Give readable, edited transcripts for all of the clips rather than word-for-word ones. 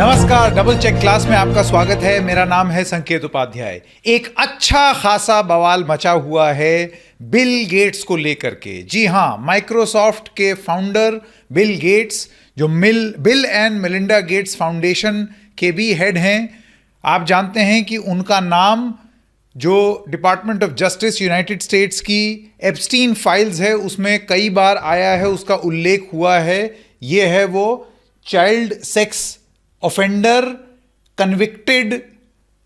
नमस्कार, double check class में आपका स्वागत है। मेरा नाम है संकेत उपाध्याय। एक अच्छा खासा बवाल मचा हुआ है बिल गेट्स को लेकर के। जी हां, माइक्रोसॉफ्ट के फाउंडर बिल गेट्स, जो bill and Melinda Gates foundation के भी हेड हैं। आप जानते हैं कि उनका नाम जो department of justice United states की एप्स्टीन फाइल्स है उसमें कई बार आया है, उसका उल्लेख हुआ है। ये है वो चाइल्ड सेक्स ऑफेंडर कन्विक्टेड,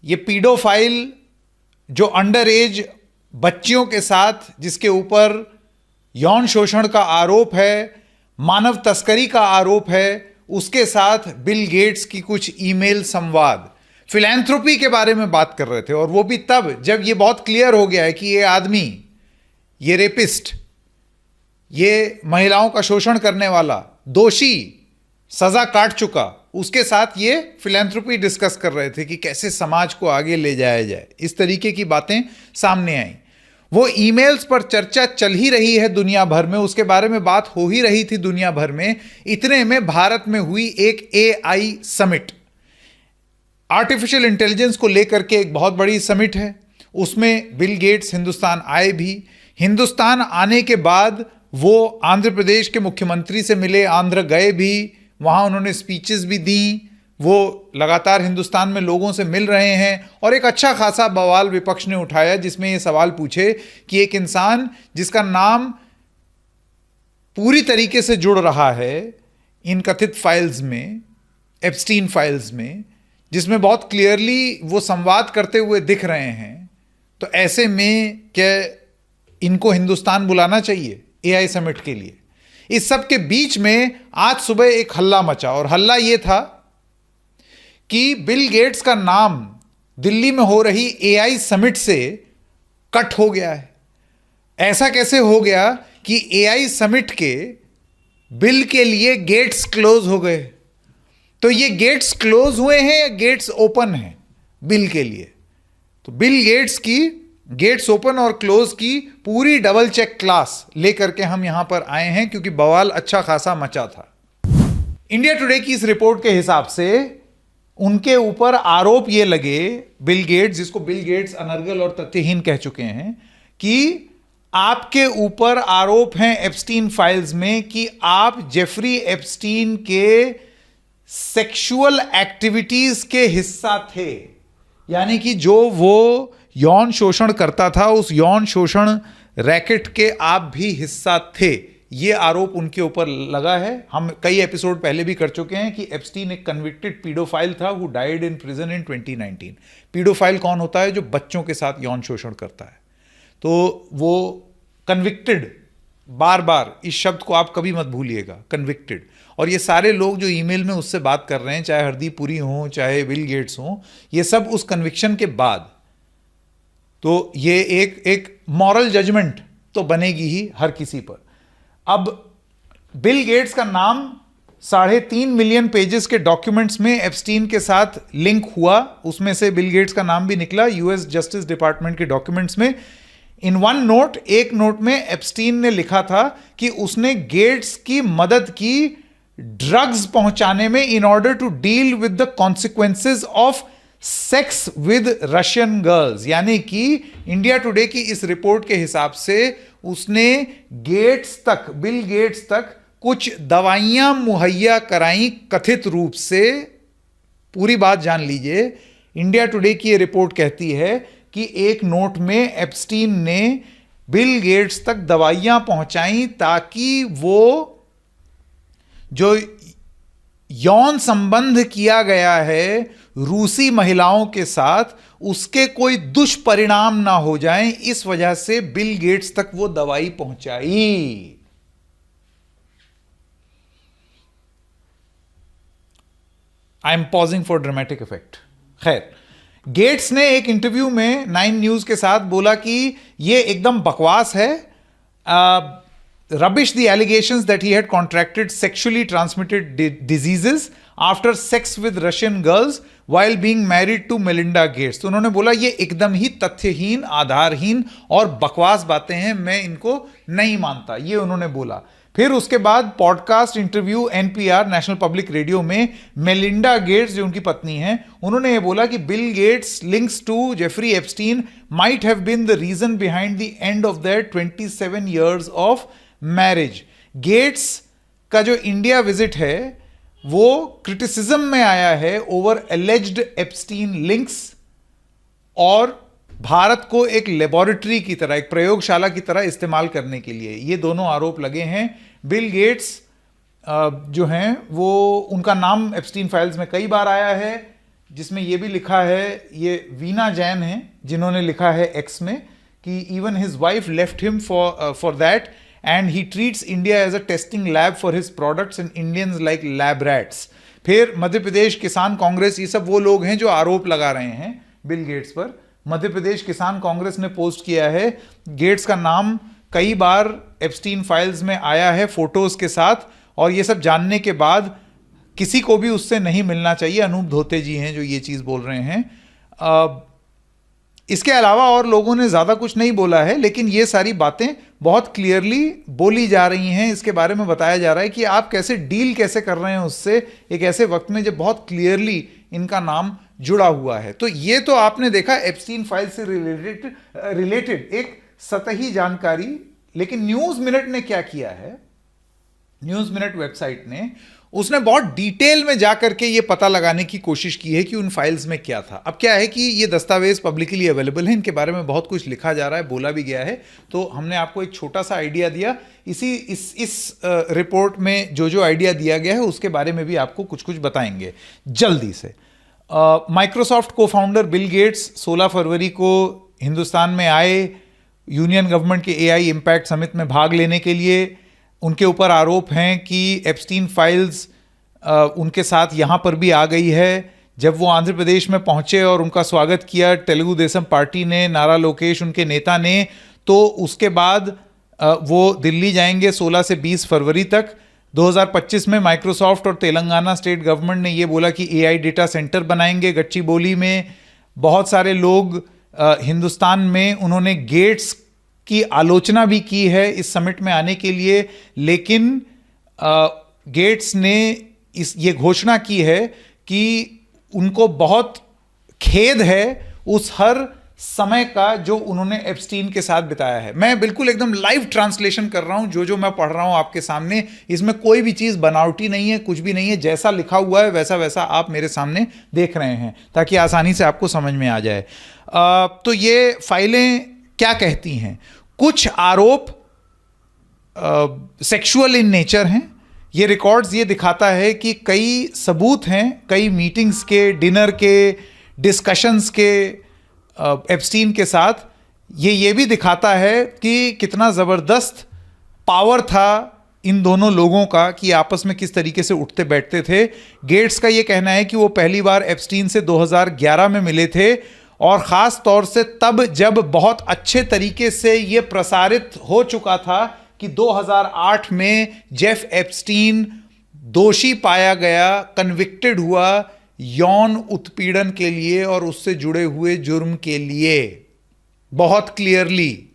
ये पीडोफाइल जो अंडर एज बच्चियों के साथ जिसके ऊपर यौन शोषण का आरोप है, मानव तस्करी का आरोप है, उसके साथ बिल गेट्स की कुछ ईमेल संवाद फिलैंथ्रोपी के बारे में बात कर रहे थे। और वो भी तब जब ये बहुत क्लियर हो गया है कि ये आदमी, ये रेपिस्ट, ये महिलाओं का शोषण करने वाला दोषी, सजा काट चुका, उसके साथ ये फिलैंथ्रोपी डिस्कस कर रहे थे कि कैसे समाज को आगे ले जाया जाए। इस तरीके की बातें सामने आई। वो ईमेल्स पर चर्चा चल ही रही है दुनिया भर में, उसके बारे में बात हो ही रही थी दुनिया भर में। इतने में भारत में हुई एक AI समिट, आर्टिफिशियल इंटेलिजेंस को लेकर के एक बहुत बड़ी समिट है। उसमें बिल गेट्स हिंदुस्तान आए भी। हिंदुस्तान आने के बाद वो आंध्र प्रदेश के मुख्यमंत्री से मिले, आंध्र गए भी, वहाँ उन्होंने स्पीचेस भी दी। वो लगातार हिंदुस्तान में लोगों से मिल रहे हैं और एक अच्छा खासा बवाल विपक्ष ने उठाया जिसमें ये सवाल पूछे कि एक इंसान जिसका नाम पूरी तरीके से जुड़ रहा है इन कथित फाइल्स में, एप्स्टीन फाइल्स में, जिसमें बहुत क्लियरली वो संवाद करते हुए दिख रहे हैं, तो ऐसे में क्या इनको हिंदुस्तान बुलाना चाहिए AI समिट के लिए? इस सब के बीच में आज सुबह एक हल्ला मचा और हल्ला ये था कि बिल गेट्स का नाम दिल्ली में हो रही AI समिट से कट हो गया है। ऐसा कैसे हो गया कि AI समिट के बिल के लिए गेट्स क्लोज हो गए? तो ये गेट्स क्लोज हुए हैं या गेट्स ओपन हैं बिल के लिए? तो बिल गेट्स की गेट्स ओपन और क्लोज की पूरी डबल चेक क्लास लेकर के हम यहां पर आए हैं क्योंकि बवाल अच्छा खासा मचा था। इंडिया टुडे की इस रिपोर्ट के हिसाब से उनके ऊपर आरोप ये लगे, बिल गेट्स, जिसको बिल गेट्स अनर्गल और तथ्यहीन कह चुके हैं, कि आपके ऊपर आरोप हैं एप्स्टीन फाइल्स में कि आप जेफरी एप्स्टीन के सेक्सुअल एक्टिविटीज के हिस्सा थे। यानी कि जो वो यौन शोषण करता था उस यौन शोषण रैकेट के आप भी हिस्सा थे। ये आरोप उनके ऊपर लगा है। हम कई एपिसोड पहले भी कर चुके हैं कि एप्स्टीन एक कन्विक्टेड पीडोफाइल था who died in prison in 2019। Paedophile कौन होता है? जो बच्चों के साथ यौन शोषण करता है। तो वो कन्विक्टेड, बार बार इस शब्द को आप कभी मत भूलिएगा, कन्विक्टेड। और ये सारे लोग जो ईमेल में उससे बात कर रहे हैं, चाहे हरदीप पुरी हों, चाहे बिल गेट्स हों, ये सब उस कन्विक्शन के बाद। तो ये एक मॉरल जजमेंट तो बनेगी ही हर किसी पर। अब बिल गेट्स का नाम 3.5 मिलियन पेजेस के डॉक्यूमेंट्स में एप्स्टीन के साथ लिंक हुआ। उसमें से बिल गेट्स का नाम भी निकला US जस्टिस डिपार्टमेंट के डॉक्यूमेंट्स में। इन वन नोट, एक नोट में एप्स्टीन ने लिखा था कि उसने गेट्स की मदद की ड्रग्स पहुंचाने में in order to deal with the consequences of sex with Russian girls. यानी कि इंडिया टुडे की इस रिपोर्ट के हिसाब से उसने बिल गेट्स तक कुछ दवाइयां मुहैया कराई कथित रूप से। पूरी बात जान लीजिए। इंडिया टुडे की ये रिपोर्ट कहती है कि एक नोट में एप्स्टीन ने बिल गेट्स तक दवाइयां पहुंचाई ताकि वो जो यौन संबंध किया गया है रूसी महिलाओं के साथ, उसके कोई दुष्परिणाम ना हो जाएं, इस वजह से बिल गेट्स तक वो दवाई पहुंचाई। I am pausing for dramatic effect. खैर, गेट्स ने एक इंटरव्यू में 9 न्यूज के साथ बोला कि ये एकदम बकवास है। Rubbish the allegations that he had contracted sexually transmitted diseases after sex with Russian girls while being married to Melinda Gates। तो उन्होंने बोला ये एकदम ही तथ्यहीन, आधारहीन और बकवास बातें हैं, मैं इनको नहीं मानता, ये उन्होंने बोला। फिर उसके बाद podcast interview NPR national public radio में मेलिंडा गेट्स जो उनकी पत्नी हैं, उन्होंने ये बोला कि Bill Gates links to Jeffrey Epstein might have been the reason behind the end of their 27 years of marriage. Gates का जो इंडिया विजिट है वो क्रिटिसिज्म में आया है ओवर एलिज्ड एप्स्टीन लिंक्स और भारत को एक लेबोरेटरी की तरह, एक प्रयोगशाला की तरह इस्तेमाल करने के लिए, ये दोनों आरोप लगे हैं। बिल गेट्स जो हैं वो, उनका नाम एप्स्टीन फाइल्स में कई बार आया है, जिसमें ये भी लिखा है, ये वीना जैन हैं जिन्होंने लिखा है एक्स में कि even his wife left him for that and he treats India as a testing lab for his products and Indians like lab rats. फिर मध्य प्रदेश किसान कांग्रेस, ये सब वो लोग हैं जो आरोप लगा रहे हैं बिल गेट्स पर। मध्य प्रदेश किसान कांग्रेस ने पोस्ट किया है, गेट्स का नाम कई बार एप्स्टीन फाइल्स में आया है फोटोज के साथ, और ये सब जानने के बाद किसी को भी उससे नहीं मिलना चाहिए। अनूप धोते जी हैं जो ये चीज़ बोल रहे हैं। इसके अलावा और लोगों ने ज़्यादा कुछ नहीं बोला है, लेकिन ये सारी बातें बहुत क्लियरली बोली जा रही हैं। इसके बारे में बताया जा रहा है कि आप कैसे डील कैसे कर रहे हैं उससे, एक ऐसे वक्त में जब बहुत क्लियरली इनका नाम जुड़ा हुआ है। तो ये तो आपने देखा एप्स्टीन फाइल से रिलेटेड एक सतही जानकारी। लेकिन न्यूज़ मिनट ने क्या किया है, न्यूज़ मिनट वेबसाइट ने, उसने बहुत डिटेल में जाकर के ये पता लगाने की कोशिश की है कि उन फाइल्स में क्या था। अब क्या है कि ये दस्तावेज पब्लिकली अवेलेबल है, इनके बारे में बहुत कुछ लिखा जा रहा है, बोला भी गया है, तो हमने आपको एक छोटा सा आइडिया दिया। इस रिपोर्ट में जो जो आइडिया दिया गया है उसके बारे में भी आपको कुछ कुछ बताएंगे जल्दी से। माइक्रोसॉफ्ट को फाउंडर बिल गेट्स 16 फरवरी को हिंदुस्तान में आए यूनियन गवर्नमेंट के एआई इम्पैक्ट समिट में भाग लेने के लिए। उनके ऊपर आरोप हैं कि एप्स्टीन फाइल्स उनके साथ यहाँ पर भी आ गई है। जब वो आंध्र प्रदेश में पहुँचे और उनका स्वागत किया तेलुगु देशम पार्टी ने, नारा लोकेश उनके नेता ने, तो उसके बाद वो दिल्ली जाएंगे 16 से 20 फरवरी तक। 2025 में माइक्रोसॉफ्ट और तेलंगाना स्टेट गवर्नमेंट ने ये बोला कि एआई डेटा सेंटर बनाएंगे गच्चीबोली में। बहुत सारे लोग हिंदुस्तान में, उन्होंने गेट्स की आलोचना भी की है इस समिट में आने के लिए, लेकिन गेट्स ने ये घोषणा की है कि उनको बहुत खेद है उस हर समय का जो उन्होंने एप्स्टीन के साथ बिताया है। मैं बिल्कुल एकदम लाइव ट्रांसलेशन कर रहा हूं, जो जो मैं पढ़ रहा हूं आपके सामने, इसमें कोई भी चीज़ बनावटी नहीं है, कुछ भी नहीं है, जैसा लिखा हुआ है वैसा वैसा आप मेरे सामने देख रहे हैं ताकि आसानी से आपको समझ में आ जाए। तो ये फाइलें क्या कहती हैं? कुछ आरोप सेक्सुअल इन नेचर हैं। ये रिकॉर्ड्स ये दिखाता है कि कई सबूत हैं, कई मीटिंग्स के, डिनर के, डिस्कशंस के एप्स्टीन के साथ। ये भी दिखाता है कि कितना ज़बरदस्त पावर था इन दोनों लोगों का कि आपस में किस तरीके से उठते बैठते थे। गेट्स का ये कहना है कि वो पहली बार एप्स्टीन से 2011 में मिले थे, और ख़ास तौर से तब जब बहुत अच्छे तरीके से ये प्रसारित हो चुका था कि 2008 में जेफ एप्स्टीन दोषी पाया गया, कन्विक्टेड हुआ यौन उत्पीड़न के लिए और उससे जुड़े हुए जुर्म के लिए, बहुत क्लियरली।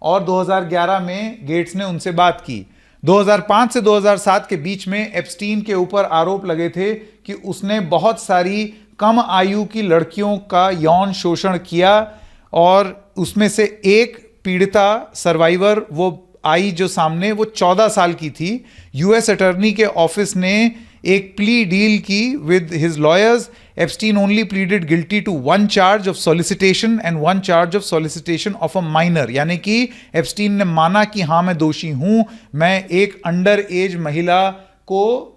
और 2011 में गेट्स ने उनसे बात की। 2005 से 2007 के बीच में एप्स्टीन के ऊपर आरोप लगे थे कि उसने बहुत सारी कम आयु की लड़कियों का यौन शोषण किया, और उसमें से एक पीड़िता सर्वाइवर वो आई जो सामने, वो 14 साल की थी। यूएस अटॉर्नी के ऑफिस ने एक प्ली डील की with his lawyers. Epstein only pleaded guilty to 1 charge of solicitation and 1 charge of solicitation of a minor, यानी कि एप्स्टीन ने माना कि हाँ मैं दोषी हूं, मैं एक अंडर एज महिला को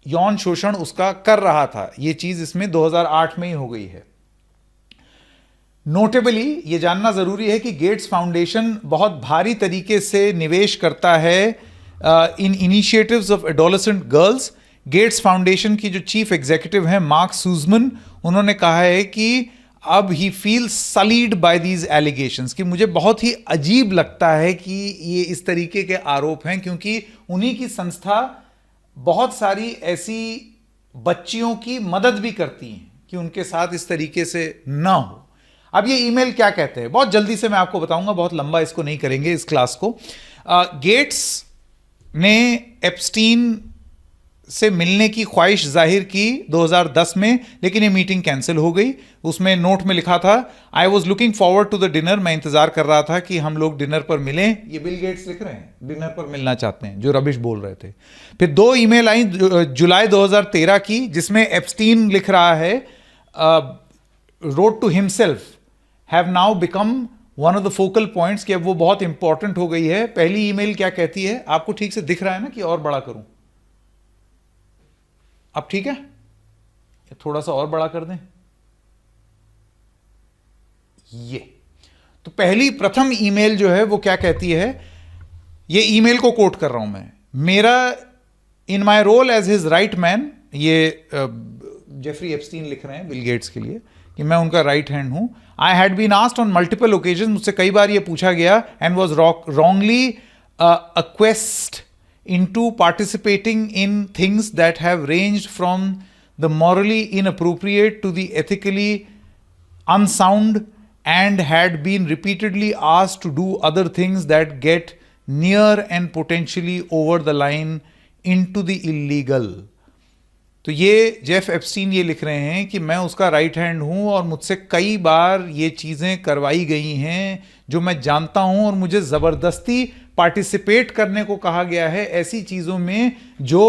यौन शोषण उसका कर रहा था। ये चीज इसमें 2008 में ही हो गई है। नोटेबली ये जानना जरूरी है कि गेट्स फाउंडेशन बहुत भारी तरीके से निवेश करता है in initiatives of adolescent girls. Gates Foundation की जो चीफ एग्जीक्यूटिव हैं मार्क सूजमन, उन्होंने कहा है कि अब he feels sullied by these allegations, कि मुझे बहुत ही अजीब लगता है कि ये इस तरीके के आरोप हैं, क्योंकि उन्हीं की संस्था बहुत सारी ऐसी बच्चियों की मदद भी करती हैं कि उनके साथ इस तरीके से ना हो। अब ये ईमेल क्या कहते हैं, बहुत जल्दी से मैं आपको बताऊंगा, बहुत लंबा इसको नहीं करेंगे इस क्लास को। गेट्स ने एप्स्टीन से मिलने की ख्वाहिश जाहिर की 2010 में, लेकिन ये मीटिंग कैंसिल हो गई। उसमें नोट में लिखा था, I was looking forward to the dinner, मैं इंतजार कर रहा था कि हम लोग डिनर पर मिलें। ये बिल गेट्स लिख रहे हैं, डिनर पर मिलना चाहते हैं, जो रबिश बोल रहे थे। फिर 2 ईमेल आई जुलाई 2013 की, जिसमें एप्स्टीन लिख रहा है, wrote to himself have now become one of the focal points, कि अब वो बहुत इंपॉर्टेंट हो गई है। पहली ईमेल क्या कहती है, आपको ठीक से दिख रहा है ना कि और बड़ा करूं? अब ठीक है, थोड़ा सा और बड़ा कर दें ये। तो प्रथम ईमेल जो है वो क्या कहती है, ये ईमेल को कोट कर रहा हूं मैं, मेरा in my role as his right man, ये जेफरी एप्स्टीन लिख रहे हैं बिल गेट्स के लिए कि मैं उनका राइट हैंड हूं। I had been asked on multiple occasion, मुझसे कई बार ये पूछा गया, and was wrongly acquiesced into participating in things that have ranged from the morally inappropriate to the ethically unsound, and had been repeatedly asked to do other things that get near and potentially over the line into the illegal. तो ये Jeff Epstein ये लिख रहे हैं कि मैं उसका right hand हूं और मुझसे कई बार ये चीज़ें करवाई गई हैं जो मैं जानता हूं, और मुझे ज़बरदस्ती पार्टिसिपेट करने को कहा गया है ऐसी चीज़ों में जो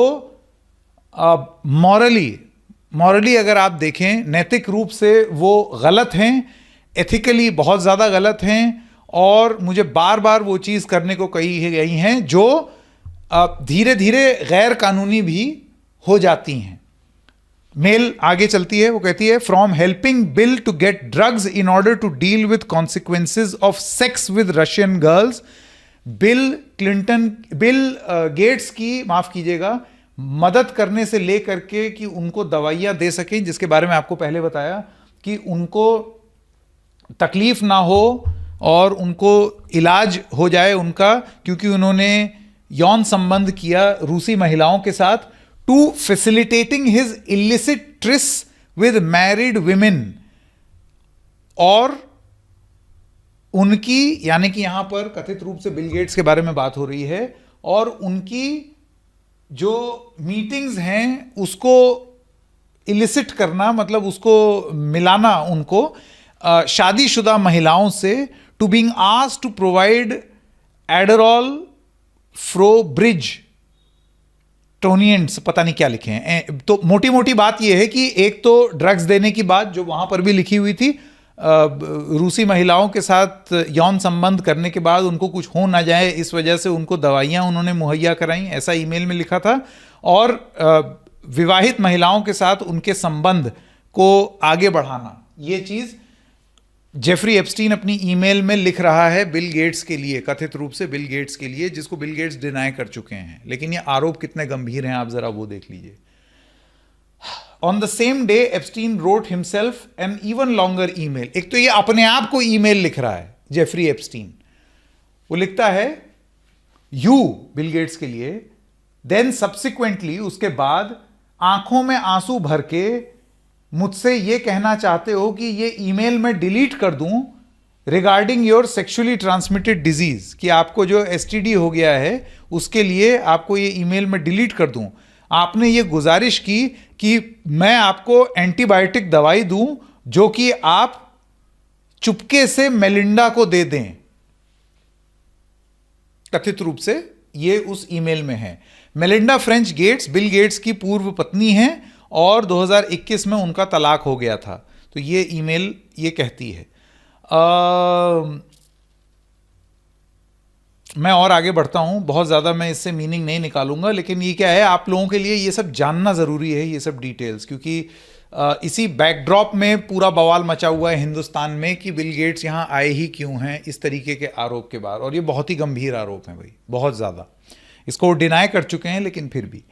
मॉरली अगर आप देखें, नैतिक रूप से वो गलत हैं, एथिकली बहुत ज़्यादा गलत हैं, और मुझे बार बार वो चीज़ करने को कही गई हैं जो धीरे धीरे गैर कानूनी भी हो जाती हैं। मेल आगे चलती है, वो कहती है, from helping Bill to get drugs in order to deal with consequences of sex with Russian girls, Bill Gates की, माफ कीजिएगा, मदद करने से लेकर के कि उनको दवाइयां दे सकें, जिसके बारे में आपको पहले बताया कि उनको तकलीफ ना हो और उनको इलाज हो जाए उनका, क्योंकि उन्होंने यौन संबंध किया रूसी महिलाओं के साथ, to facilitating his illicit trysts with married women, और उनकी, यानी कि यहां पर कथित रूप से बिल गेट्स के बारे में बात हो रही है, और उनकी जो मीटिंग्स हैं उसको इलिसिट करना, मतलब उसको मिलाना उनको शादीशुदा महिलाओं से, to being asked to provide Adderall फ्रोब्रिज टोनियंट्स, पता नहीं क्या लिखे हैं। तो मोटी मोटी बात यह है कि एक तो ड्रग्स देने की बात जो वहां पर भी लिखी हुई थी, रूसी महिलाओं के साथ यौन संबंध करने के बाद उनको कुछ हो ना जाए इस वजह से उनको दवाइयां उन्होंने मुहैया कराई, ऐसा ईमेल में लिखा था, और विवाहित महिलाओं के साथ उनके संबंध को आगे बढ़ाना, ये चीज जेफरी एप्स्टीन अपनी ईमेल में लिख रहा है बिल गेट्स के लिए, कथित रूप से बिल गेट्स के लिए, जिसको बिल गेट्स डिनाई कर चुके हैं। लेकिन ये आरोप कितने गंभीर हैं आप जरा वो देख लीजिए। On the same day Epstein wrote himself an even longer email. एक तो ये अपने आप को ईमेल लिख रहा है जेफरी एप्स्टीन, वो लिखता है यू बिल गेट्स के लिए, देन सब्सिक्वेंटली उसके बाद आंखों में आंसू भर के मुझसे ये कहना चाहते हो कि ये ईमेल मैं डिलीट कर दूं regarding your sexually transmitted disease, कि आपको जो एसटीडी हो गया है उसके लिए आपको ये ईमेल मैं डिलीट कर दूं। आपने ये गुजारिश की कि मैं आपको एंटीबायोटिक दवाई दूं जो कि आप चुपके से मेलिंडा को दे दें। कथित रूप से ये उस ईमेल में है। Melinda French Gates Bill Gates की पूर्व पत्नी हैं और 2021 में उनका तलाक हो गया था। तो ये ईमेल ये कहती है। मैं और आगे बढ़ता हूं, बहुत ज़्यादा मैं इससे मीनिंग नहीं निकालूंगा, लेकिन ये क्या है आप लोगों के लिए ये सब जानना ज़रूरी है, ये सब डिटेल्स, क्योंकि इसी बैकड्रॉप में पूरा बवाल मचा हुआ है हिंदुस्तान में कि बिल गेट्स यहाँ आए ही क्यों हैं इस तरीके के आरोप के बाद। और ये बहुत ही गंभीर आरोप हैं भाई, बहुत ज़्यादा। इसको डिनाई कर चुके हैं, लेकिन फिर भी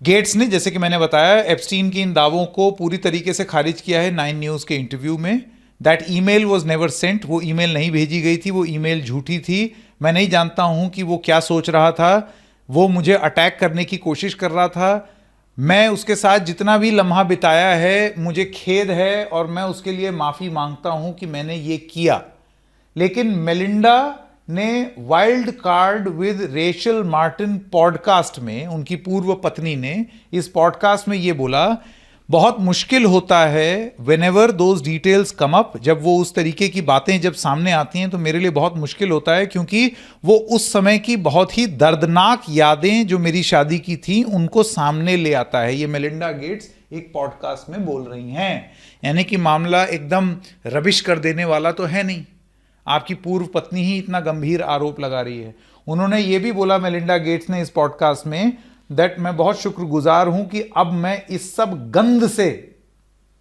गेट्स ने, जैसे कि मैंने बताया, एप्स्टीन की इन दावों को पूरी तरीके से खारिज किया है 9 न्यूज़ के इंटरव्यू में। That email was never sent, वो ईमेल नहीं भेजी गई थी, वो ईमेल झूठी थी। मैं नहीं जानता हूं कि वो क्या सोच रहा था, वो मुझे अटैक करने की कोशिश कर रहा था। मैं उसके साथ जितना भी लम्हा बिताया है मुझे खेद है और मैं उसके लिए माफ़ी मांगता हूं कि मैंने ये किया। लेकिन मेलिंडा ने wild card with Rachel Martin podcast में, उनकी पूर्व पत्नी ने इस पॉडकास्ट में ये बोला, बहुत मुश्किल होता है whenever those details come up, जब वो उस तरीके की बातें जब सामने आती हैं तो मेरे लिए बहुत मुश्किल होता है, क्योंकि वो उस समय की बहुत ही दर्दनाक यादें जो मेरी शादी की थी उनको सामने ले आता है। ये मेलिंडा गेट्स एक पॉडकास्ट में बोल रही हैं। यानी कि मामला एकदम रबिश कर देने वाला तो है नहीं, आपकी पूर्व पत्नी ही इतना गंभीर आरोप लगा रही है। उन्होंने ये भी बोला, मेलिंडा गेट्स ने इस पॉडकास्ट में, दैट मैं बहुत शुक्रगुजार हूं कि अब मैं इस सब गंद से,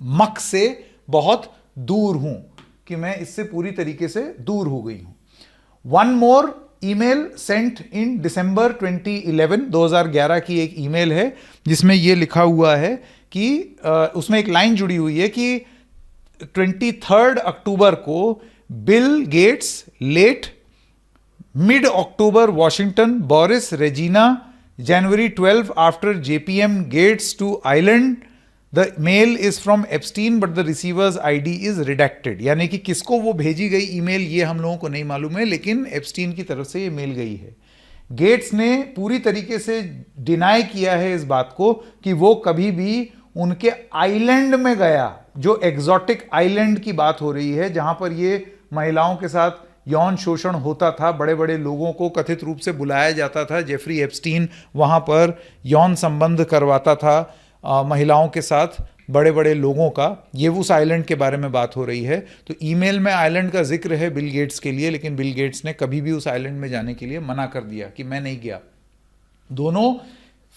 मक से बहुत दूर हूं, कि मैं इससे पूरी तरीके से दूर हो गई हूं। वन मोर ईमेल सेंट इन दिसंबर 2011 की एक ईमेल है जिसमें यह लिखा हुआ है कि उसमें एक लाइन जुड़ी हुई है कि 23 अक्टूबर को Bill Gates late, mid October Washington, Boris Regina, January 12 after JPM Gates to Island, the mail is from Epstein but the receiver's ID is redacted। यानी कि किसको वो भेजी गई ईमेल ये हम लोगों को नहीं मालूम है, लेकिन एप्स्टीन की तरफ से ये मेल गई है। गेट्स ने पूरी तरीके से डिनाई किया है इस बात को कि वो कभी भी उनके आइलैंड में गया, जो एग्जॉटिक आइलैंड की बात हो रही है जहां पर ये महिलाओं के साथ यौन शोषण होता था, बड़े बड़े लोगों को कथित रूप से बुलाया जाता था, जेफरी एप्स्टीन वहाँ पर यौन संबंध करवाता था महिलाओं के साथ बड़े बड़े लोगों का, ये उस आइलैंड के बारे में बात हो रही है। तो ईमेल में आइलैंड का जिक्र है बिल गेट्स के लिए, लेकिन बिल गेट्स ने कभी भी उस आइलैंड में जाने के लिए मना कर दिया कि मैं नहीं गया। दोनों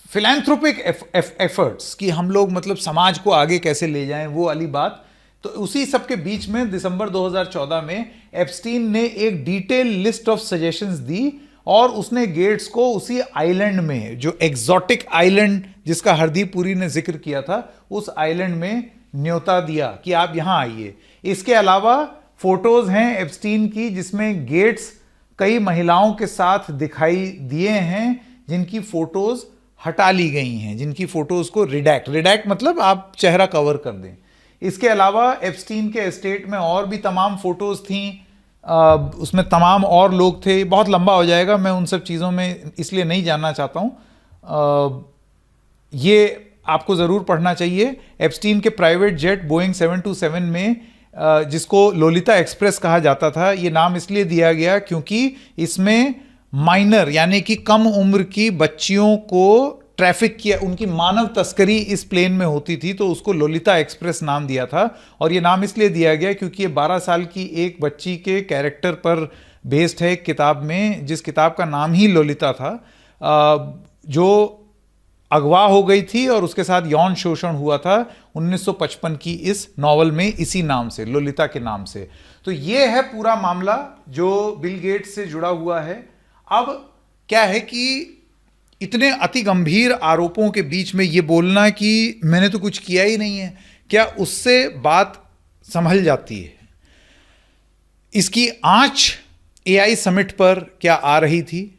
फिलैंथ्रोपिक एफर्ट्स कि हम लोग मतलब समाज को आगे कैसे ले जाएं, वो वाली बात। तो उसी सब के बीच में दिसंबर 2014 में एप्स्टीन ने एक डिटेल लिस्ट ऑफ सजेशंस दी और उसने गेट्स को उसी आइलैंड में, जो एग्जॉटिक आइलैंड जिसका हरदीप पुरी ने जिक्र किया था, उस आइलैंड में न्योता दिया कि आप यहां आइए। इसके अलावा फोटोज हैं एप्स्टीन की जिसमें गेट्स कई महिलाओं के साथ दिखाई दिए हैं जिनकी फोटोज हटा ली गई हैं, जिनकी फोटोज को रिडैक्ट मतलब आप चेहरा कवर कर दें। इसके अलावा एप्स्टीन के एस्टेट में और भी तमाम फोटोज थीं, उसमें तमाम और लोग थे। बहुत लंबा हो जाएगा, मैं उन सब चीज़ों में इसलिए नहीं जानना चाहता हूँ। ये आपको ज़रूर पढ़ना चाहिए। एप्स्टीन के प्राइवेट जेट बोइंग 727 में, जिसको लोलिता एक्सप्रेस कहा जाता था, ये नाम इसलिए दिया गया क्योंकि इसमें माइनर यानी कि कम उम्र की बच्चियों को ट्रैफिक किया, उनकी मानव तस्करी इस प्लेन में होती थी, तो उसको लोलिता एक्सप्रेस नाम दिया था। और ये नाम इसलिए दिया गया क्योंकि ये 12 साल की एक बच्ची के कैरेक्टर पर बेस्ड है एक किताब में, जिस किताब का नाम ही लोलिता था, जो अगवा हो गई थी और उसके साथ यौन शोषण हुआ था 1955 की इस नॉवल में, इसी नाम से, लोलिता के नाम से। तो ये है पूरा मामला जो बिल गेट्स से जुड़ा हुआ है। अब क्या है कि इतने अति गंभीर आरोपों के बीच में ये बोलना कि मैंने तो कुछ किया ही नहीं है, क्या उससे बात संभल जाती है? इसकी आंच एआई समिट पर क्या आ रही थी?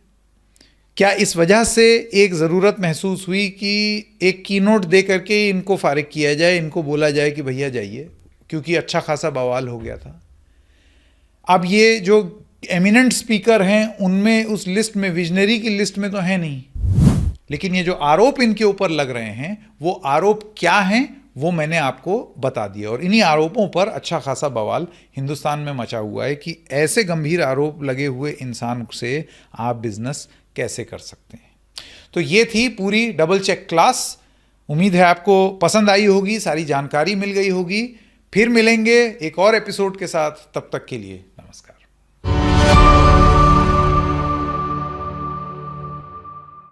क्या इस वजह से एक ज़रूरत महसूस हुई कि एक कीनोट दे करके इनको फारिग किया जाए, इनको बोला जाए कि भैया जाइए, क्योंकि अच्छा खासा बवाल हो गया था। अब ये जो एमिनेंट स्पीकर हैं उनमें, उस लिस्ट में, विजनरी की लिस्ट में तो है नहीं, लेकिन ये जो आरोप इनके ऊपर लग रहे हैं वो आरोप क्या हैं वो मैंने आपको बता दिया। और इन्हीं आरोपों पर अच्छा खासा बवाल हिंदुस्तान में मचा हुआ है कि ऐसे गंभीर आरोप लगे हुए इंसान से आप बिजनेस कैसे कर सकते हैं। तो ये थी पूरी डबल चेक क्लास। उम्मीद है आपको पसंद आई होगी, सारी जानकारी मिल गई होगी। फिर मिलेंगे एक और एपिसोड के साथ, तब तक के लिए